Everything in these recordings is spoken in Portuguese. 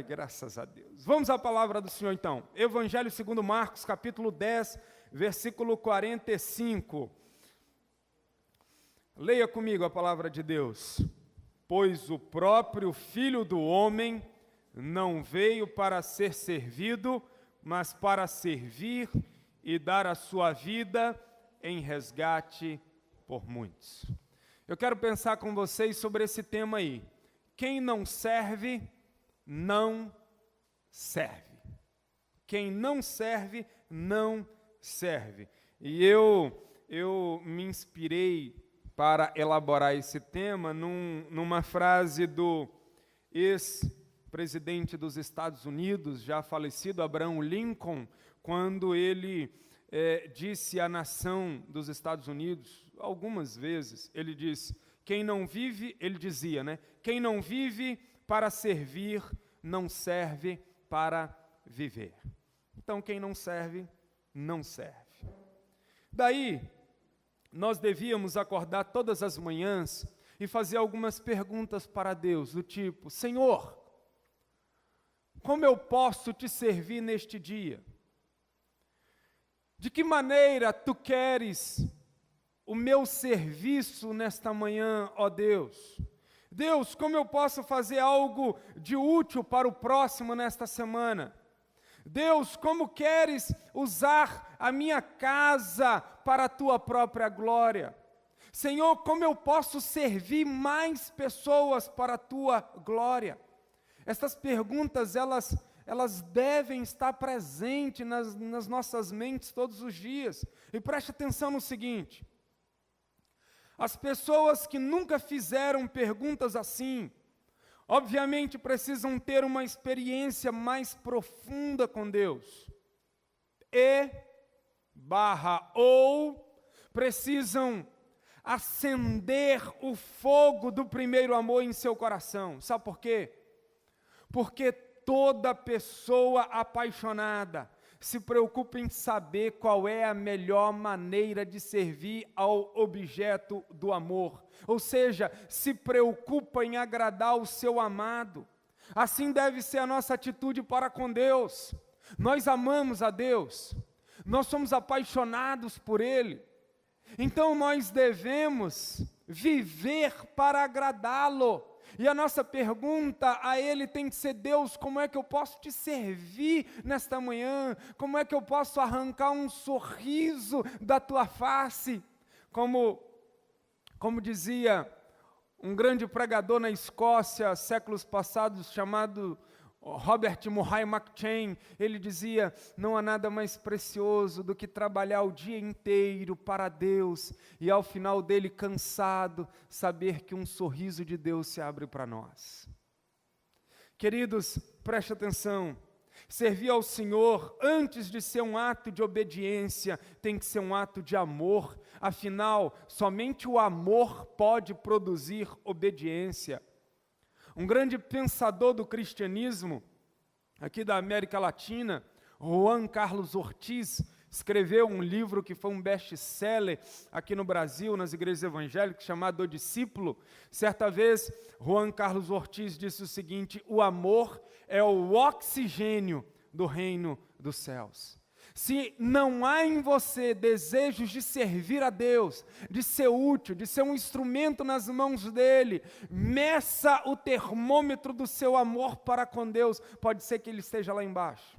Graças a Deus. Vamos à palavra do Senhor então. Evangelho segundo Marcos, capítulo 10, versículo 45. Leia comigo a palavra de Deus. Pois o próprio Filho do Homem não veio para ser servido, mas para servir e dar a sua vida em resgate por muitos. Eu quero pensar com vocês sobre esse tema aí. Quem não serve, não serve. Quem não serve, não serve. E eu me inspirei para elaborar esse tema numa frase do ex-presidente dos Estados Unidos, já falecido, Abraham Lincoln, quando ele disse à nação dos Estados Unidos, algumas vezes, ele disse, quem não vive, ele dizia, né? Quem não vive para servir, não serve para viver. Então, quem não serve, não serve. Daí, nós devíamos acordar todas as manhãs e fazer algumas perguntas para Deus, do tipo, Senhor, como eu posso te servir neste dia? De que maneira tu queres o meu serviço nesta manhã, ó Deus? Deus, como eu posso fazer algo de útil para o próximo nesta semana? Deus, como queres usar a minha casa para a tua própria glória? Senhor, como eu posso servir mais pessoas para a tua glória? Estas perguntas, elas devem estar presentes nas nossas mentes todos os dias. E preste atenção no seguinte, as pessoas que nunca fizeram perguntas assim, obviamente precisam ter uma experiência mais profunda com Deus. Ou precisam acender o fogo do primeiro amor em seu coração. Sabe por quê? Porque toda pessoa apaixonada se preocupa em saber qual é a melhor maneira de servir ao objeto do amor. Ou seja, se preocupa em agradar o seu amado. Assim deve ser a nossa atitude para com Deus. Nós amamos a Deus, nós somos apaixonados por Ele. Então nós devemos viver para agradá-lo. E a nossa pergunta a Ele tem que ser, Deus, como é que eu posso te servir nesta manhã? Como é que eu posso arrancar um sorriso da tua face? Como dizia um grande pregador na Escócia, séculos passados, chamado Robert Murray McCheyne, ele dizia, não há nada mais precioso do que trabalhar o dia inteiro para Deus e ao final dele cansado, saber que um sorriso de Deus se abre para nós. Queridos, preste atenção, servir ao Senhor, antes de ser um ato de obediência, tem que ser um ato de amor, afinal, somente o amor pode produzir obediência. Um grande pensador do cristianismo, aqui da América Latina, Juan Carlos Ortiz, escreveu um livro que foi um best-seller aqui no Brasil, nas igrejas evangélicas, chamado O Discípulo. Certa vez, Juan Carlos Ortiz disse o seguinte, o amor é o oxigênio do reino dos céus. Se não há em você desejos de servir a Deus, de ser útil, de ser um instrumento nas mãos dEle, meça o termômetro do seu amor para com Deus, pode ser que ele esteja lá embaixo.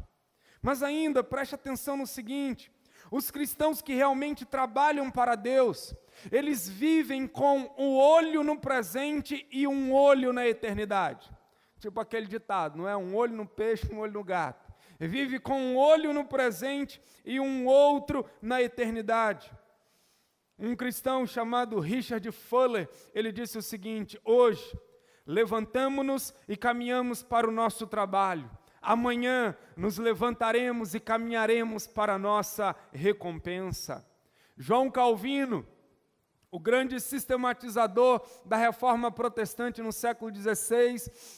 Mas ainda, preste atenção no seguinte, os cristãos que realmente trabalham para Deus, eles vivem com um olho no presente e um olho na eternidade. Tipo aquele ditado, não é? Um olho no peixe, um olho no gato. Vive com um olho no presente e um outro na eternidade. Um cristão chamado Richard Fuller, ele disse o seguinte, hoje, levantamo-nos e caminhamos para o nosso trabalho. Amanhã nos levantaremos e caminharemos para a nossa recompensa. João Calvino, o grande sistematizador da reforma protestante no século XVI,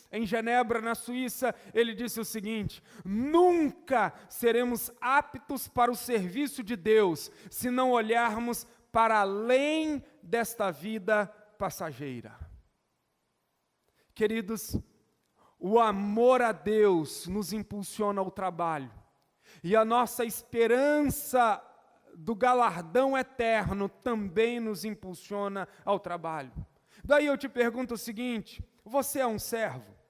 em Genebra, na Suíça, ele disse o seguinte, nunca seremos aptos para o serviço de Deus, se não olharmos para além desta vida passageira. Queridos, o amor a Deus nos impulsiona ao trabalho. E a nossa esperança do galardão eterno também nos impulsiona ao trabalho. Daí eu te pergunto o seguinte: você é um servo?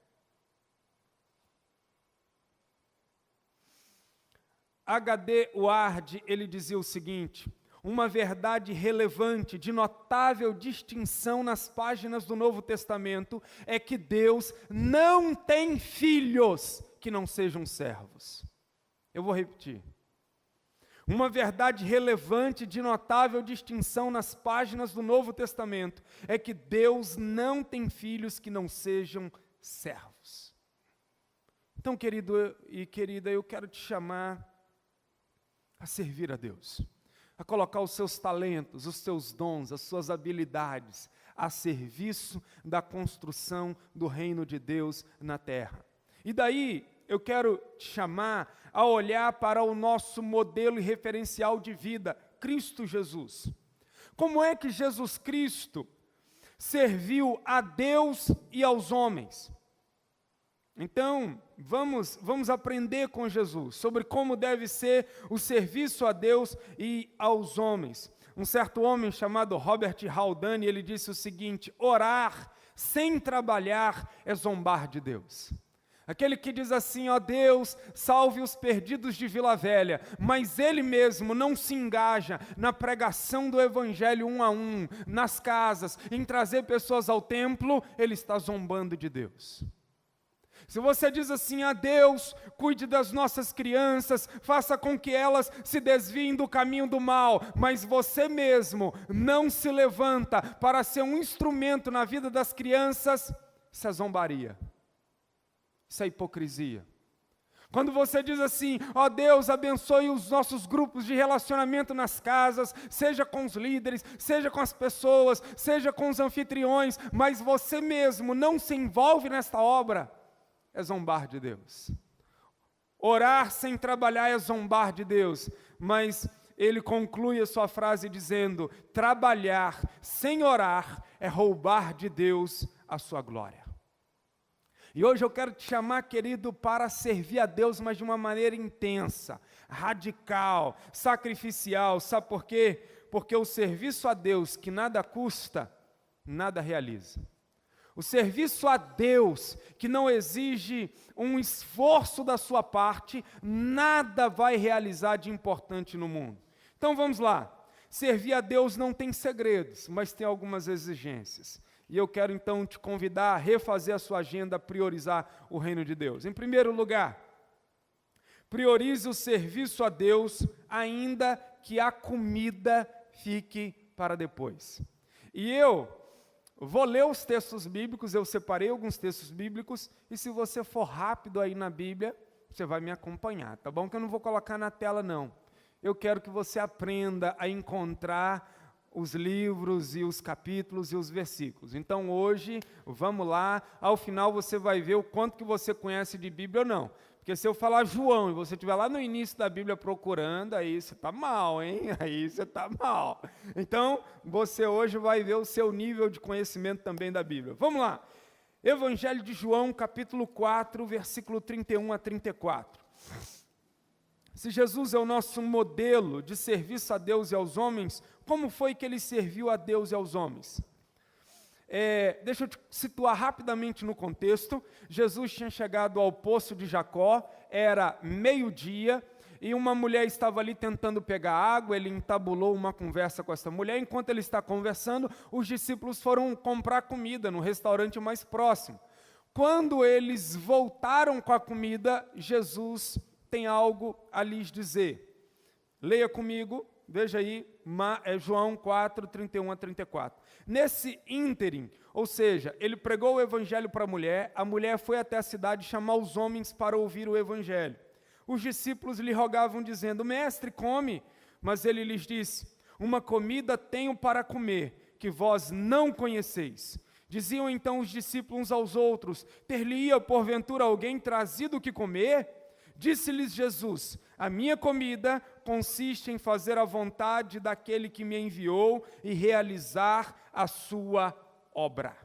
H.D. Ward, ele dizia o seguinte: uma verdade relevante, de notável distinção nas páginas do Novo Testamento, é que Deus não tem filhos que não sejam servos. Eu vou repetir. Uma verdade relevante, de notável distinção nas páginas do Novo Testamento, é que Deus não tem filhos que não sejam servos. Então, querido e querida, eu quero te chamar a servir a Deus, a colocar os seus talentos, os seus dons, as suas habilidades a serviço da construção do reino de Deus na terra. E daí eu quero te chamar a olhar para o nosso modelo e referencial de vida, Cristo Jesus. Como é que Jesus Cristo serviu a Deus e aos homens? Então, vamos aprender com Jesus sobre como deve ser o serviço a Deus e aos homens. Um certo homem chamado Robert Haldane, ele disse o seguinte: orar sem trabalhar é zombar de Deus. Aquele que diz assim: ó Deus, salve os perdidos de Vila Velha, mas ele mesmo não se engaja na pregação do evangelho um a um, nas casas, em trazer pessoas ao templo, ele está zombando de Deus. Se você diz assim: a Deus, cuide das nossas crianças, faça com que elas se desviem do caminho do mal, mas você mesmo não se levanta para ser um instrumento na vida das crianças, isso é zombaria, isso é hipocrisia. Quando você diz assim: ó Deus, abençoe os nossos grupos de relacionamento nas casas, seja com os líderes, seja com as pessoas, seja com os anfitriões, mas você mesmo não se envolve nesta obra, é zombar de Deus. Orar sem trabalhar é zombar de Deus, mas ele conclui a sua frase dizendo: trabalhar sem orar é roubar de Deus a sua glória. E hoje eu quero te chamar, querido, para servir a Deus, mas de uma maneira intensa, radical, sacrificial. Sabe por quê? Porque o serviço a Deus que nada custa, nada realiza. O serviço a Deus, que não exige um esforço da sua parte, nada vai realizar de importante no mundo. Então vamos lá. Servir a Deus não tem segredos, mas tem algumas exigências. E eu quero então te convidar a refazer a sua agenda, a priorizar o reino de Deus. Em primeiro lugar, priorize o serviço a Deus, ainda que a comida fique para depois. E eu vou ler os textos bíblicos, eu separei alguns textos bíblicos, e se você for rápido aí na Bíblia, você vai me acompanhar, tá bom? Que eu não vou colocar na tela, não. Eu quero que você aprenda a encontrar os livros e os capítulos e os versículos. Então hoje, vamos lá, ao final você vai ver o quanto que você conhece de Bíblia ou não. Porque se eu falar João e você estiver lá no início da Bíblia procurando, aí você está mal, hein? Aí você está mal. Então, você hoje vai ver o seu nível de conhecimento também da Bíblia. Vamos lá. Evangelho de João, capítulo 4, versículo 31 a 34. Se Jesus é o nosso modelo de serviço a Deus e aos homens, como foi que ele serviu a Deus e aos homens? Deixa eu te situar rapidamente no contexto. Jesus tinha chegado ao poço de Jacó, era meio-dia, e uma mulher estava ali tentando pegar água. Ele entabulou uma conversa com essa mulher. Enquanto ele está conversando, os discípulos foram comprar comida no restaurante mais próximo. Quando eles voltaram com a comida, Jesus tem algo a lhes dizer. Leia comigo, veja aí, João 4, 31 a 34. Nesse ínterim, ou seja, ele pregou o evangelho para a mulher foi até a cidade chamar os homens para ouvir o evangelho. Os discípulos lhe rogavam dizendo: mestre, come. Mas ele lhes disse: uma comida tenho para comer, que vós não conheceis. Diziam então os discípulos uns aos outros: ter-lhe-ia porventura alguém trazido o que comer? Disse-lhes Jesus: a minha comida consiste em fazer a vontade daquele que me enviou e realizar a sua obra.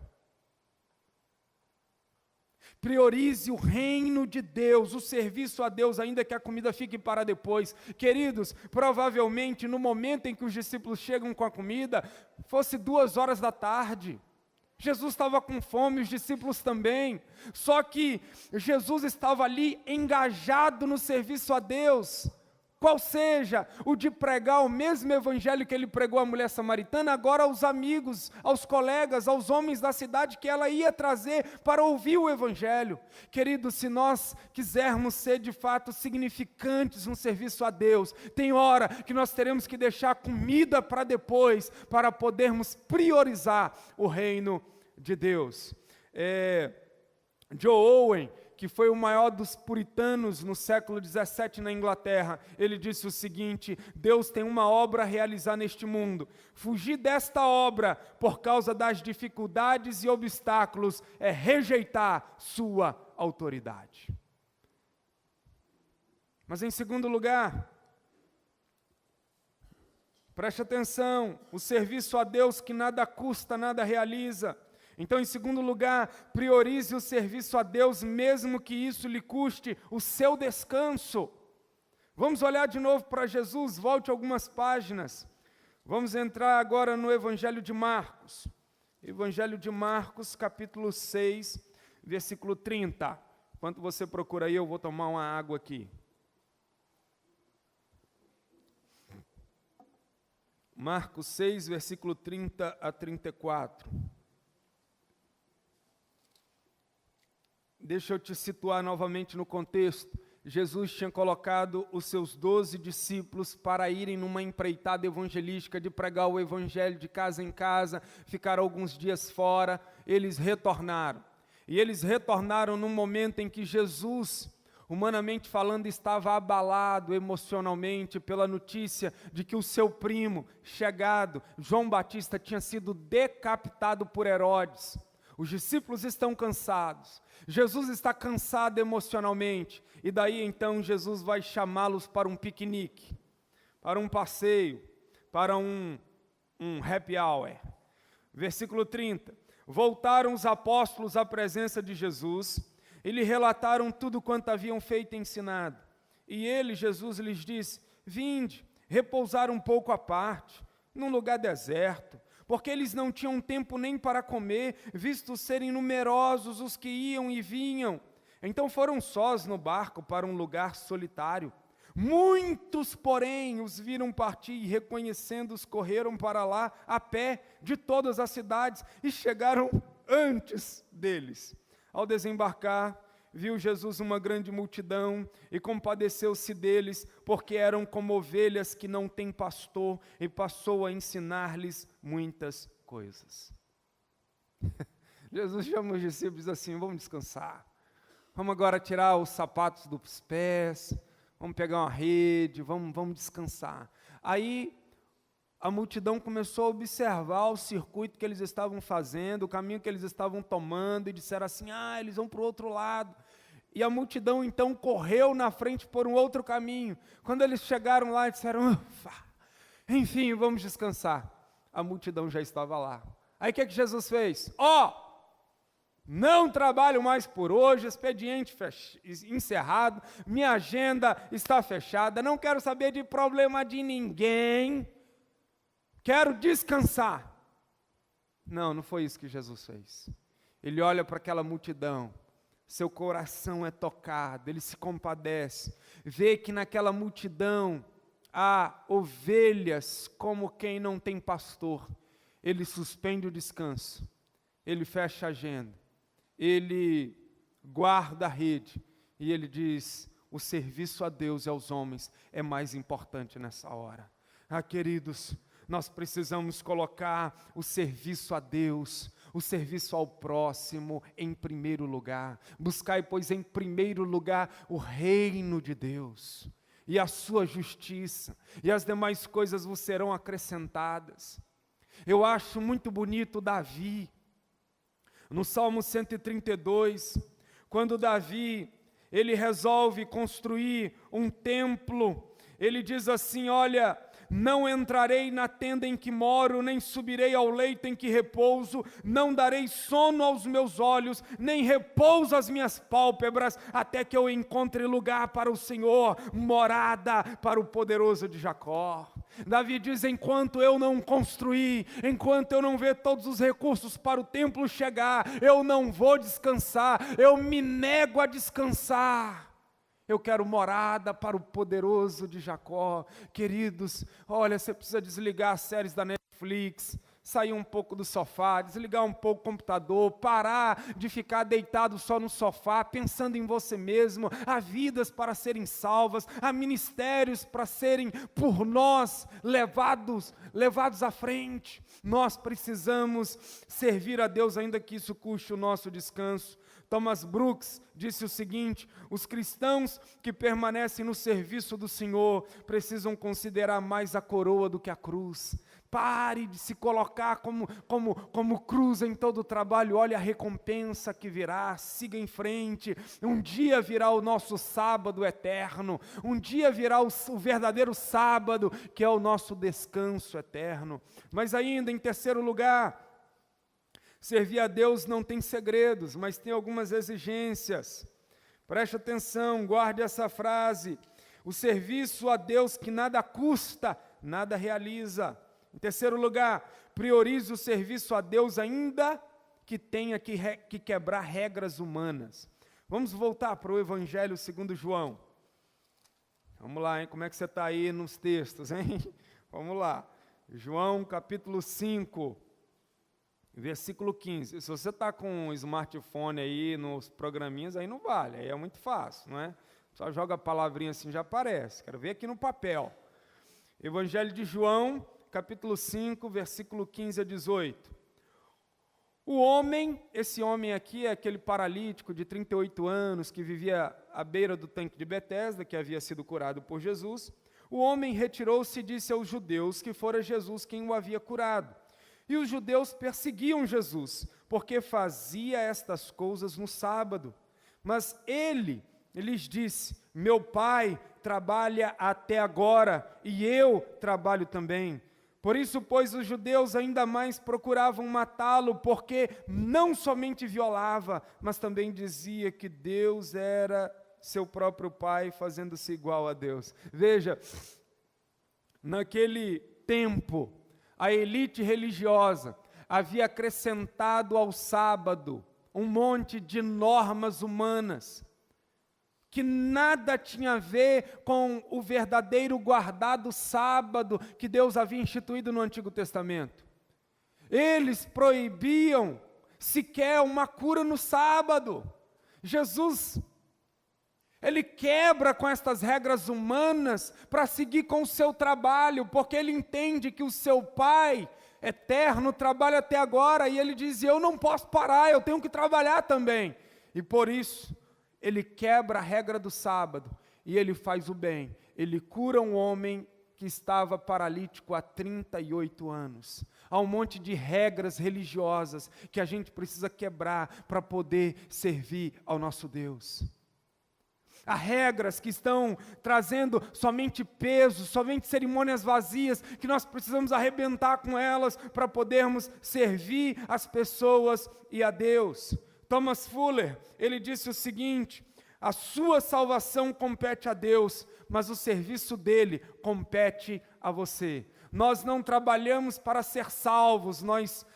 Priorize o reino de Deus, o serviço a Deus, ainda que a comida fique para depois. Queridos, provavelmente no momento em que os discípulos chegam com a comida, fosse 2 horas da tarde. Jesus estava com fome, os discípulos também. Só que Jesus estava ali engajado no serviço a Deus. Qual seja o de pregar o mesmo evangelho que ele pregou à mulher samaritana, agora aos amigos, aos colegas, aos homens da cidade que ela ia trazer para ouvir o evangelho. Queridos, se nós quisermos ser de fato significantes no serviço a Deus, tem hora que nós teremos que deixar comida para depois, para podermos priorizar o reino de Deus. Joe Owen, que foi o maior dos puritanos no século 17 na Inglaterra, ele disse o seguinte: Deus tem uma obra a realizar neste mundo. Fugir desta obra por causa das dificuldades e obstáculos é rejeitar sua autoridade. Mas em segundo lugar, preste atenção, o serviço a Deus que nada custa, nada realiza. Então, em segundo lugar, priorize o serviço a Deus, mesmo que isso lhe custe o seu descanso. Vamos olhar de novo para Jesus, volte algumas páginas. Vamos entrar agora no Evangelho de Marcos. Evangelho de Marcos, capítulo 6, versículo 30. Enquanto você procura aí, eu vou tomar uma água aqui. Marcos 6, versículo 30 a 34. Deixa eu te situar novamente no contexto. Jesus tinha colocado os seus 12 discípulos para irem numa empreitada evangelística de pregar o evangelho de casa em casa, ficar alguns dias fora. Eles retornaram. E eles retornaram num momento em que Jesus, humanamente falando, estava abalado emocionalmente pela notícia de que o seu primo chegado, João Batista, tinha sido decapitado por Herodes. Os discípulos estão cansados, Jesus está cansado emocionalmente, e daí então Jesus vai chamá-los para um piquenique, para um passeio, para um happy hour. Versículo 30, voltaram os apóstolos à presença de Jesus, e lhe relataram tudo quanto haviam feito e ensinado. E ele, Jesus, lhes disse: vinde, repousar um pouco à parte, num lugar deserto, porque eles não tinham tempo nem para comer, visto serem numerosos os que iam e vinham. Então foram sós no barco para um lugar solitário. Muitos, porém, os viram partir e, reconhecendo-os, correram para lá a pé de todas as cidades e chegaram antes deles. Ao desembarcar, viu Jesus uma grande multidão e compadeceu-se deles, porque eram como ovelhas que não têm pastor, e passou a ensinar-lhes muitas coisas. Jesus chama os discípulos e diz assim: vamos descansar, vamos agora tirar os sapatos dos pés, vamos pegar uma rede, vamos descansar. Aí a multidão começou a observar o circuito que eles estavam fazendo, o caminho que eles estavam tomando, e disseram assim: eles vão para o outro lado. E a multidão então correu na frente por um outro caminho. Quando eles chegaram lá, disseram: ufa, enfim, vamos descansar. A multidão já estava lá. Aí o que Jesus fez? Não trabalho mais por hoje, expediente encerrado, minha agenda está fechada, não quero saber de problema de ninguém, quero descansar. Não foi isso que Jesus fez. Ele olha para aquela multidão, seu coração é tocado, ele se compadece, vê que naquela multidão há ovelhas como quem não tem pastor. Ele suspende o descanso, ele fecha a agenda, ele guarda a rede e ele diz: o serviço a Deus e aos homens é mais importante nessa hora. Queridos, nós precisamos colocar o serviço a Deus, o serviço ao próximo em primeiro lugar. Buscai, pois, em primeiro lugar o reino de Deus e a sua justiça, e as demais coisas vos serão acrescentadas. Eu acho muito bonito Davi, no Salmo 132, quando Davi, ele resolve construir um templo, ele diz assim: olha, não entrarei na tenda em que moro, nem subirei ao leito em que repouso, não darei sono aos meus olhos, nem repouso às minhas pálpebras, até que eu encontre lugar para o Senhor, morada para o poderoso de Jacó. Davi diz: enquanto eu não construir, enquanto eu não ver todos os recursos para o templo chegar, eu não vou descansar, eu me nego a descansar. Eu quero morada para o poderoso de Jacó. Queridos, olha, você precisa desligar as séries da Netflix, sair um pouco do sofá, desligar um pouco o computador, parar de ficar deitado só no sofá, pensando em você mesmo. Há vidas para serem salvas, há ministérios para serem por nós levados à frente. Nós precisamos servir a Deus, ainda que isso custe o nosso descanso. Thomas Brooks disse o seguinte: os cristãos que permanecem no serviço do Senhor precisam considerar mais a coroa do que a cruz. Pare de se colocar como cruz em todo o trabalho. Olha a recompensa que virá, siga em frente. Um dia virá o nosso sábado eterno, um dia virá o verdadeiro sábado, que é o nosso descanso eterno. Mas ainda, em terceiro lugar, servir a Deus não tem segredos, mas tem algumas exigências. Preste atenção, guarde essa frase: o serviço a Deus que nada custa, nada realiza. Em terceiro lugar, priorize o serviço a Deus ainda que tenha que quebrar regras humanas. Vamos voltar para o Evangelho segundo João. Vamos lá, hein? Como é que você está aí nos textos, hein? Vamos lá. João capítulo 5. Versículo 15, se você está com um smartphone aí nos programinhas, aí não vale, aí é muito fácil, não é? Só joga a palavrinha assim, já aparece. Quero ver aqui no papel. Evangelho de João, capítulo 5, versículo 15 a 18. O homem, esse homem aqui é aquele paralítico de 38 anos, que vivia à beira do tanque de Betesda, que havia sido curado por Jesus. O homem retirou-se e disse aos judeus que fora Jesus quem o havia curado. E os judeus perseguiam Jesus, porque fazia estas coisas no sábado. Mas ele lhes disse: meu pai trabalha até agora, e eu trabalho também. Por isso, pois, os judeus ainda mais procuravam matá-lo, porque não somente violava, mas também dizia que Deus era seu próprio pai, fazendo-se igual a Deus. Veja, naquele tempo, a elite religiosa havia acrescentado ao sábado um monte de normas humanas, que nada tinha a ver com o verdadeiro guardado sábado que Deus havia instituído no Antigo Testamento. Eles proibiam sequer uma cura no sábado. Jesus, ele quebra com estas regras humanas para seguir com o seu trabalho, porque ele entende que o seu Pai eterno trabalha até agora, e ele diz: eu não posso parar, eu tenho que trabalhar também. E por isso, ele quebra a regra do sábado, e ele faz o bem. Ele cura um homem que estava paralítico há 38 anos. Há um monte de regras religiosas que a gente precisa quebrar para poder servir ao nosso Deus. Há regras que estão trazendo somente peso, somente cerimônias vazias, que nós precisamos arrebentar com elas para podermos servir as pessoas e a Deus. Thomas Fuller, ele disse o seguinte: a sua salvação compete a Deus, mas o serviço dele compete a você. Nós não trabalhamos para ser salvos, nós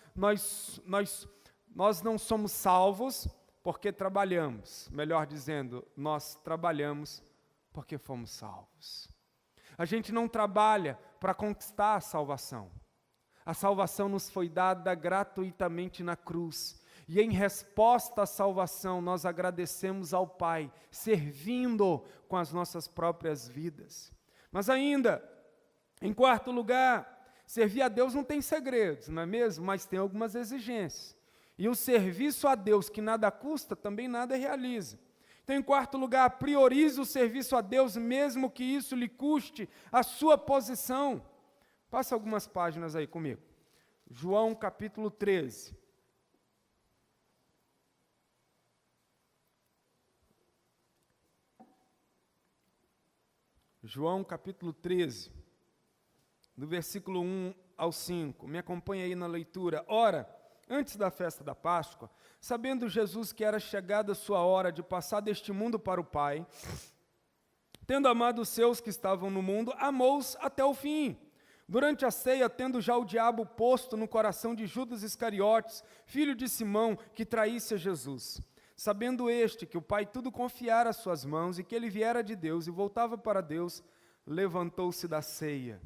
não somos salvos porque trabalhamos, melhor dizendo, nós trabalhamos porque fomos salvos. A gente não trabalha para conquistar a salvação. A salvação nos foi dada gratuitamente na cruz. E em resposta à salvação, nós agradecemos ao Pai, servindo com as nossas próprias vidas. Mas ainda, em quarto lugar, servir a Deus não tem segredos, não é mesmo? Mas tem algumas exigências. E o serviço a Deus que nada custa, também nada realiza. Então, em quarto lugar, priorize o serviço a Deus, mesmo que isso lhe custe a sua posição. Passa algumas páginas aí comigo. João capítulo 13. João capítulo 13. do versículo 1 ao 5. Me acompanha aí na leitura. Ora, antes da festa da Páscoa, sabendo Jesus que era chegada a sua hora de passar deste mundo para o Pai, tendo amado os seus que estavam no mundo, amou-os até o fim. Durante a ceia, tendo já o diabo posto no coração de Judas Iscariotes, filho de Simão, que traísse a Jesus, sabendo este que o Pai tudo confiara às suas mãos e que ele viera de Deus e voltava para Deus, levantou-se da ceia,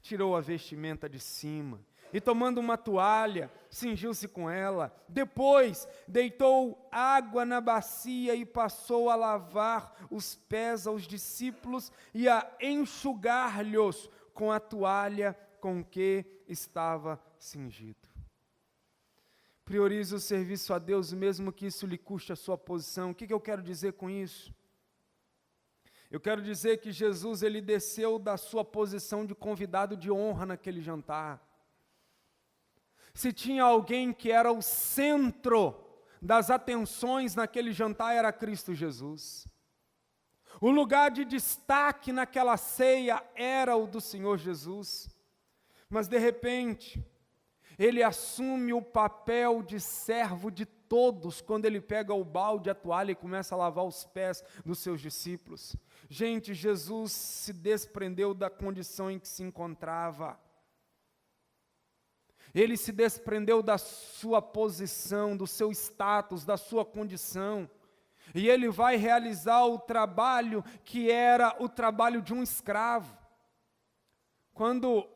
tirou a vestimenta de cima e, tomando uma toalha, cingiu-se com ela. Depois, deitou água na bacia e passou a lavar os pés aos discípulos e a enxugar-lhes com a toalha com que estava cingido. Priorize o serviço a Deus, mesmo que isso lhe custe a sua posição. O que eu quero dizer com isso? Eu quero dizer que Jesus, ele desceu da sua posição de convidado de honra naquele jantar. Se tinha alguém que era o centro das atenções naquele jantar, era Cristo Jesus. O lugar de destaque naquela ceia era o do Senhor Jesus. Mas de repente, ele assume o papel de servo de todos, quando ele pega o balde, a toalha e começa a lavar os pés dos seus discípulos. Gente, Jesus se desprendeu da condição em que se encontrava. Ele se desprendeu da sua posição, do seu status, da sua condição. E ele vai realizar o trabalho que era o trabalho de um escravo. Quando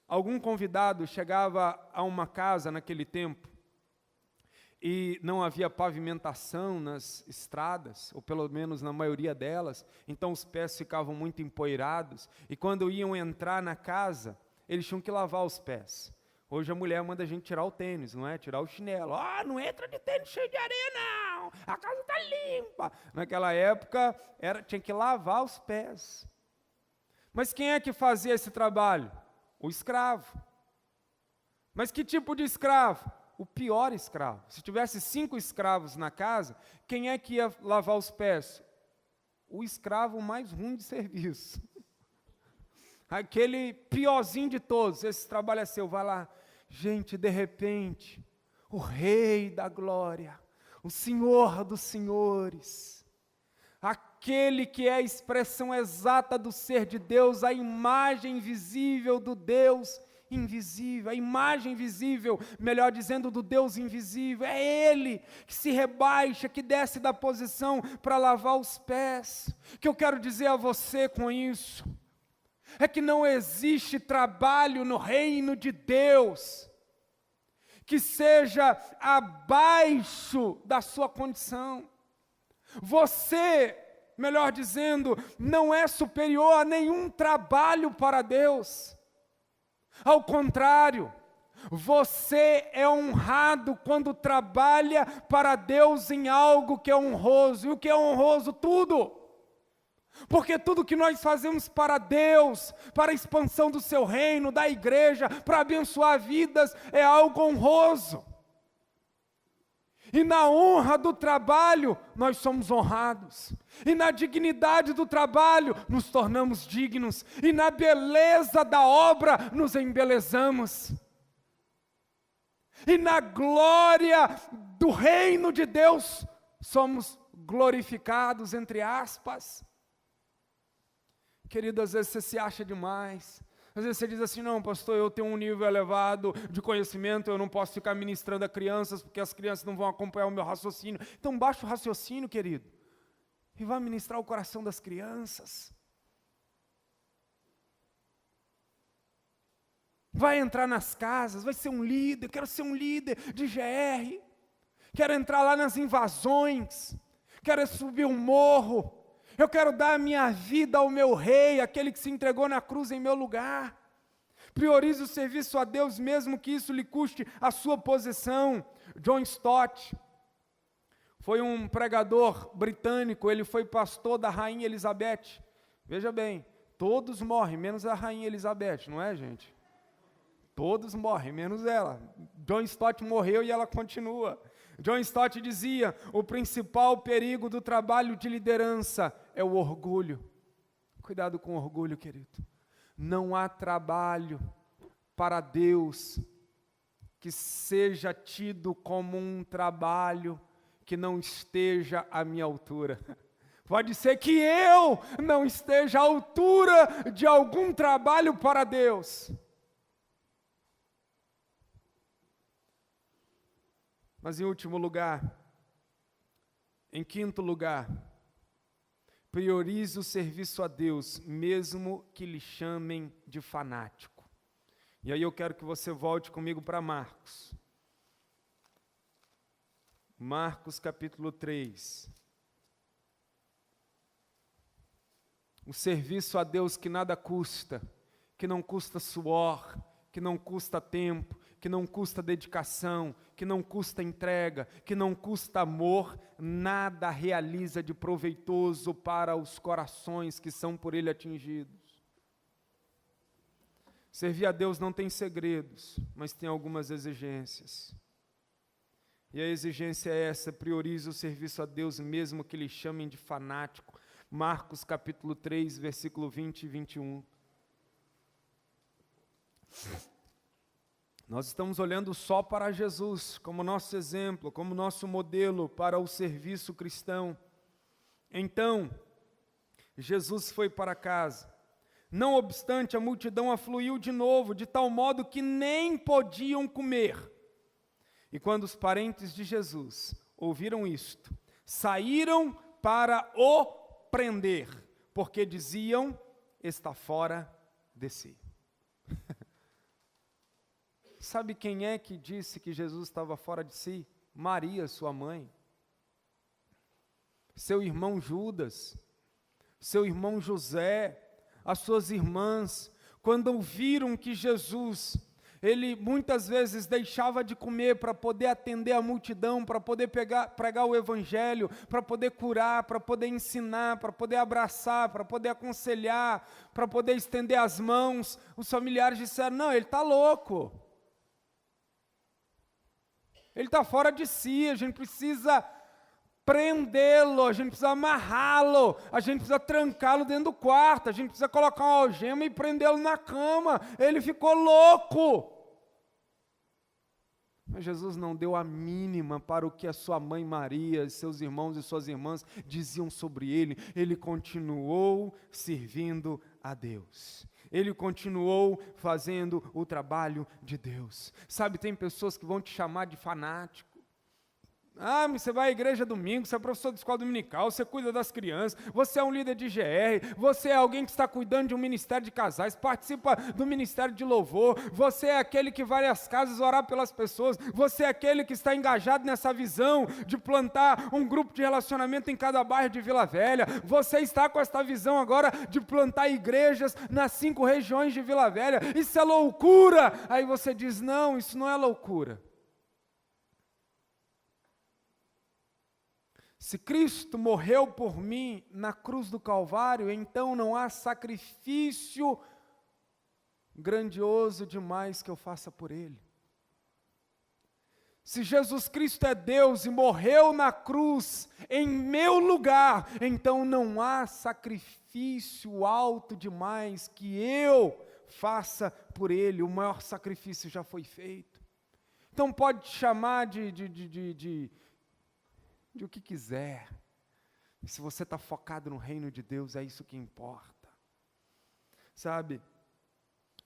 algum convidado chegava a uma casa naquele tempo, e não havia pavimentação nas estradas, ou pelo menos na maioria delas, então os pés ficavam muito empoeirados, e quando iam entrar na casa, eles tinham que lavar os pés. Hoje a mulher manda a gente tirar o tênis, não é? Tirar o chinelo. Não entra de tênis cheio de areia, não. A casa está limpa. Naquela época, tinha que lavar os pés. Mas quem é que fazia esse trabalho? O escravo. Mas que tipo de escravo? O pior escravo. Se tivesse 5 escravos na casa, quem é que ia lavar os pés? O escravo mais ruim de serviço. Aquele piorzinho de todos. Esse trabalho é seu, vai lá. Gente, de repente, o Rei da Glória, o Senhor dos Senhores, aquele que é a expressão exata do ser de Deus, a imagem visível do Deus invisível, a imagem visível, melhor dizendo, do Deus invisível, é Ele que se rebaixa, que desce da posição para lavar os pés. O que eu quero dizer a você com isso? É que não existe trabalho no reino de Deus que seja abaixo da sua condição. Você, melhor dizendo, não é superior a nenhum trabalho para Deus. Ao contrário, você é honrado quando trabalha para Deus em algo que é honroso. E o que é honroso? Tudo. Porque tudo que nós fazemos para Deus, para a expansão do seu reino, da igreja, para abençoar vidas, é algo honroso. E na honra do trabalho, nós somos honrados. E na dignidade do trabalho, nos tornamos dignos. E na beleza da obra, nos embelezamos. E na glória do reino de Deus, somos glorificados, entre aspas. Querido, às vezes você se acha demais. Às vezes você diz assim, não, pastor, eu tenho um nível elevado de conhecimento, eu não posso ficar ministrando a crianças, porque as crianças não vão acompanhar o meu raciocínio. Então baixa o raciocínio, querido, e vá ministrar o coração das crianças. Vai entrar nas casas, vai ser um líder, quero ser um líder de GR. Quero entrar lá nas invasões, quero subir um morro. Eu quero dar a minha vida ao meu rei, aquele que se entregou na cruz em meu lugar. Priorize o serviço a Deus, mesmo que isso lhe custe a sua posição. John Stott foi um pregador britânico, ele foi pastor da Rainha Elizabeth. Veja bem, todos morrem, menos a Rainha Elizabeth, não é, gente? Todos morrem, menos ela. John Stott morreu e ela continua. John Stott dizia, o principal perigo do trabalho de liderança é o orgulho. Cuidado com o orgulho, querido. Não há trabalho para Deus que seja tido como um trabalho que não esteja à minha altura. Pode ser que eu não esteja à altura de algum trabalho para Deus. Mas em último lugar, em quinto lugar, priorize o serviço a Deus, mesmo que lhe chamem de fanático. E aí eu quero que você volte comigo para Marcos. Marcos capítulo 3. O serviço a Deus que nada custa, que não custa suor, que não custa tempo, que não custa dedicação, que não custa entrega, que não custa amor, nada realiza de proveitoso para os corações que são por ele atingidos. Servir a Deus não tem segredos, mas tem algumas exigências. E a exigência é essa: priorize o serviço a Deus, mesmo que lhe chamem de fanático. Marcos capítulo 3, versículo 20 e 21. Nós estamos olhando só para Jesus, como nosso exemplo, como nosso modelo para o serviço cristão. Então, Jesus foi para casa. Não obstante, a multidão afluiu de novo, de tal modo que nem podiam comer. E quando os parentes de Jesus ouviram isto, saíram para o prender, porque diziam: está fora de si. Sabe quem é que disse que Jesus estava fora de si? Maria, sua mãe. Seu irmão Judas, seu irmão José, as suas irmãs, quando ouviram que Jesus, ele muitas vezes deixava de comer para poder atender a multidão, para poder pregar o evangelho, para poder curar, para poder ensinar, para poder abraçar, para poder aconselhar, para poder estender as mãos, os familiares disseram: não, ele está louco, ele está fora de si, a gente precisa prendê-lo, a gente precisa amarrá-lo, a gente precisa trancá-lo dentro do quarto, a gente precisa colocar uma algema e prendê-lo na cama, ele ficou louco. Mas Jesus não deu a mínima para o que a sua mãe Maria, seus irmãos e suas irmãs diziam sobre ele. Ele continuou servindo a Deus. Ele continuou fazendo o trabalho de Deus. Sabe, tem pessoas que vão te chamar de fanático. Ah, você vai à igreja domingo, você é professor de escola dominical, você cuida das crianças, você é um líder de GR, você é alguém que está cuidando de um ministério de casais, participa do ministério de louvor, você é aquele que vai às casas orar pelas pessoas, você é aquele que está engajado nessa visão de plantar um grupo de relacionamento em cada bairro de Vila Velha, você está com esta visão agora de plantar igrejas nas 5 regiões de Vila Velha. Isso é loucura! Aí você diz: não, isso não é loucura. Se Cristo morreu por mim na cruz do Calvário, então não há sacrifício grandioso demais que eu faça por Ele. Se Jesus Cristo é Deus e morreu na cruz em meu lugar, então não há sacrifício alto demais que eu faça por Ele. O maior sacrifício já foi feito. Então pode te chamar de o que quiser. E se você está focado no reino de Deus, é isso que importa. Sabe,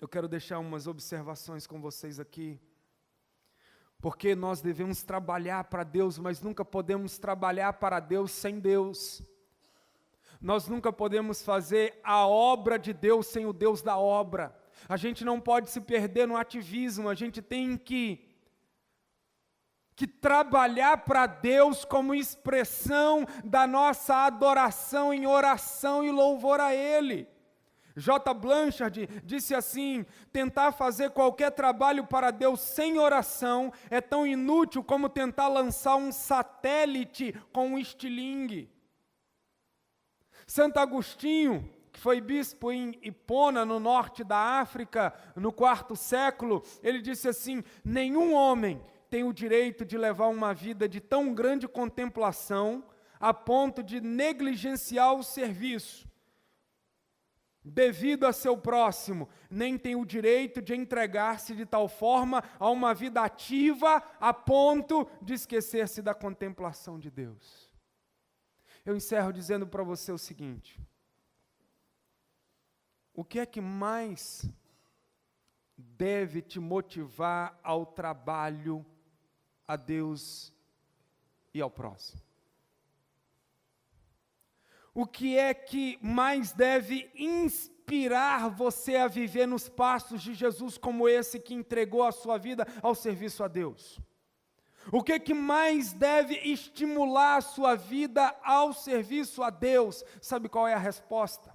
eu quero deixar umas observações com vocês aqui. Porque nós devemos trabalhar para Deus, mas nunca podemos trabalhar para Deus sem Deus. Nós nunca podemos fazer a obra de Deus sem o Deus da obra. A gente não pode se perder no ativismo, a gente tem que trabalhar para Deus como expressão da nossa adoração em oração e louvor a Ele. J. Blanchard disse assim: tentar fazer qualquer trabalho para Deus sem oração é tão inútil como tentar lançar um satélite com um estilingue. Santo Agostinho, que foi bispo em Hipona, no norte da África, no 4º século, ele disse assim: nenhum homem tem o direito de levar uma vida de tão grande contemplação a ponto de negligenciar o serviço. devido a seu próximo, nem tem o direito de entregar-se de tal forma a uma vida ativa a ponto de esquecer-se da contemplação de Deus. Eu encerro dizendo para você o seguinte: o que é que mais deve te motivar ao trabalho, a Deus e ao próximo? O que é que mais deve inspirar você a viver nos passos de Jesus como esse que entregou a sua vida ao serviço a Deus? O que é que mais deve estimular a sua vida ao serviço a Deus? Sabe qual é a resposta?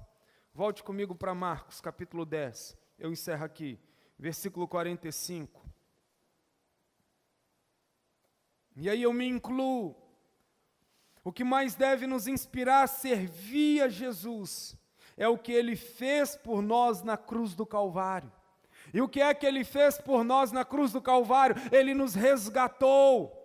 Volte comigo para Marcos, capítulo 10. Eu encerro aqui, versículo 45. E aí eu me incluo. O que mais deve nos inspirar a servir a Jesus é o que Ele fez por nós na cruz do Calvário. E o que é que Ele fez por nós na cruz do Calvário? Ele nos resgatou.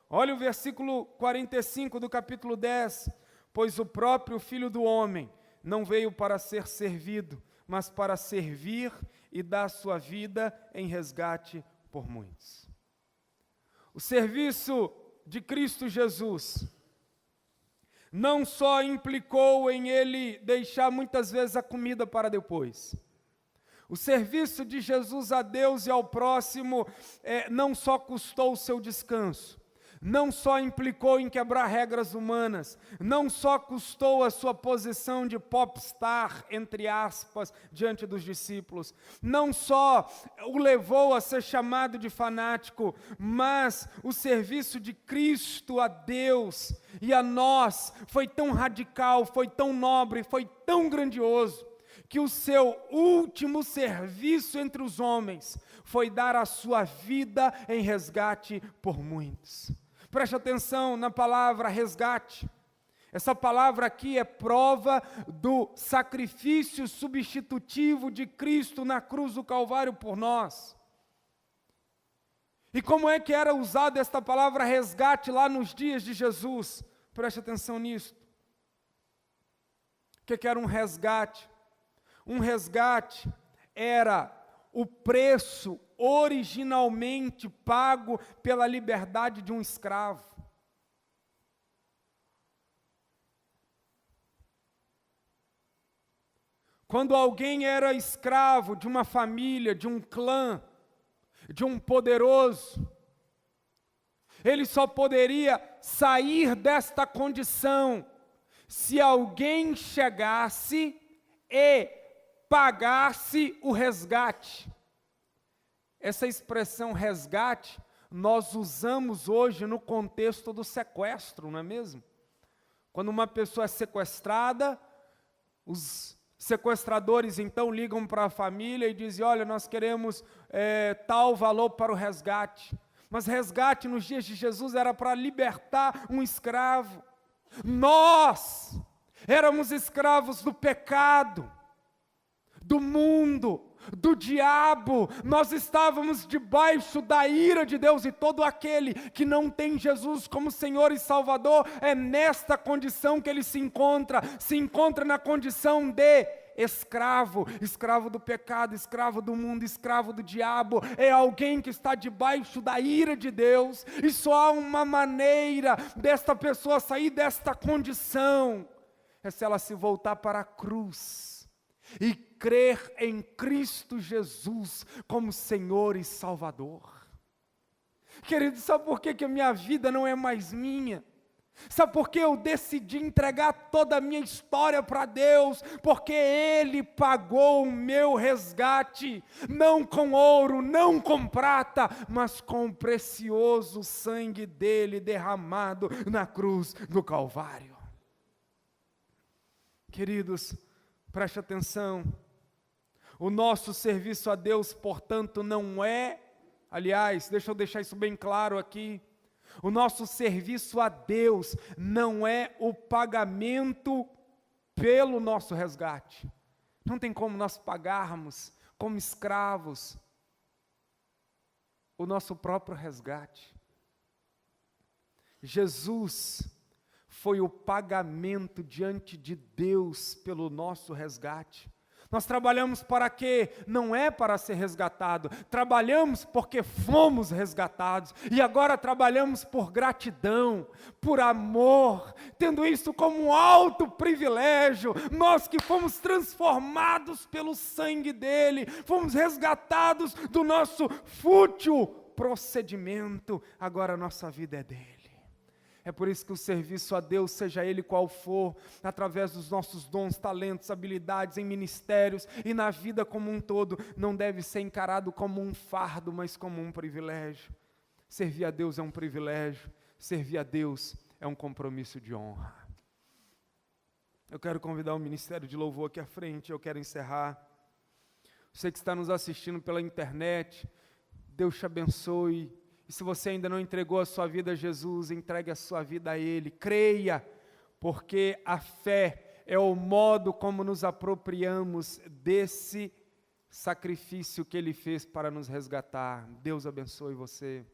Olha o versículo 45 do capítulo 10. Pois o próprio Filho do Homem não veio para ser servido, mas para servir e dar sua vida em resgate por muitos. O serviço de Cristo Jesus não só implicou em Ele deixar muitas vezes a comida para depois. O serviço de Jesus a Deus e ao próximo não só custou o seu descanso, não só implicou em quebrar regras humanas, não só custou a sua posição de popstar, entre aspas, diante dos discípulos, não só o levou a ser chamado de fanático, mas o serviço de Cristo a Deus e a nós foi tão radical, foi tão nobre, foi tão grandioso, que o seu último serviço entre os homens foi dar a sua vida em resgate por muitos. Preste atenção na palavra resgate. Essa palavra aqui é prova do sacrifício substitutivo de Cristo na cruz do Calvário por nós. E como é que era usada esta palavra resgate lá nos dias de Jesus? Preste atenção nisso. O que era um resgate? Um resgate era o preço originalmente pago pela liberdade de um escravo. Quando alguém era escravo de uma família, de um clã, de um poderoso, ele só poderia sair desta condição se alguém chegasse e pagasse o resgate. Essa expressão resgate, nós usamos hoje no contexto do sequestro, não é mesmo? Quando uma pessoa é sequestrada, os sequestradores então ligam para a família e dizem: olha, nós queremos tal valor para o resgate. Mas resgate nos dias de Jesus era para libertar um escravo. Nós éramos escravos do pecado, do mundo, do diabo. Nós estávamos debaixo da ira de Deus, e todo aquele que não tem Jesus como Senhor e Salvador, é nesta condição que ele se encontra na condição de escravo, escravo do pecado, escravo do mundo, escravo do diabo. É alguém que está debaixo da ira de Deus, e só há uma maneira desta pessoa sair desta condição, é se ela se voltar para a cruz e crer em Cristo Jesus como Senhor e Salvador. Querido, sabe por que a minha vida não é mais minha? Sabe por que eu decidi entregar toda a minha história para Deus? Porque Ele pagou o meu resgate, não com ouro, não com prata, mas com o precioso sangue dEle derramado na cruz do Calvário. Queridos, preste atenção, o nosso serviço a Deus, portanto, não é, aliás, deixa eu deixar isso bem claro aqui, o nosso serviço a Deus não é o pagamento pelo nosso resgate. Não tem como nós pagarmos, como escravos, o nosso próprio resgate. Jesus foi o pagamento diante de Deus pelo nosso resgate. Nós trabalhamos para quê? Não é para ser resgatado. Trabalhamos porque fomos resgatados. E agora trabalhamos por gratidão, por amor, tendo isso como um alto privilégio. Nós que fomos transformados pelo sangue dele, fomos resgatados do nosso fútil procedimento. Agora a nossa vida é dele. É por isso que o serviço a Deus, seja ele qual for, através dos nossos dons, talentos, habilidades, em ministérios e na vida como um todo, não deve ser encarado como um fardo, mas como um privilégio. Servir a Deus é um privilégio, servir a Deus é um compromisso de honra. Eu quero convidar o Ministério de Louvor aqui à frente, eu quero encerrar. Você que está nos assistindo pela internet, Deus te abençoe. E se você ainda não entregou a sua vida a Jesus, entregue a sua vida a Ele. Creia, porque a fé é o modo como nos apropriamos desse sacrifício que Ele fez para nos resgatar. Deus abençoe você.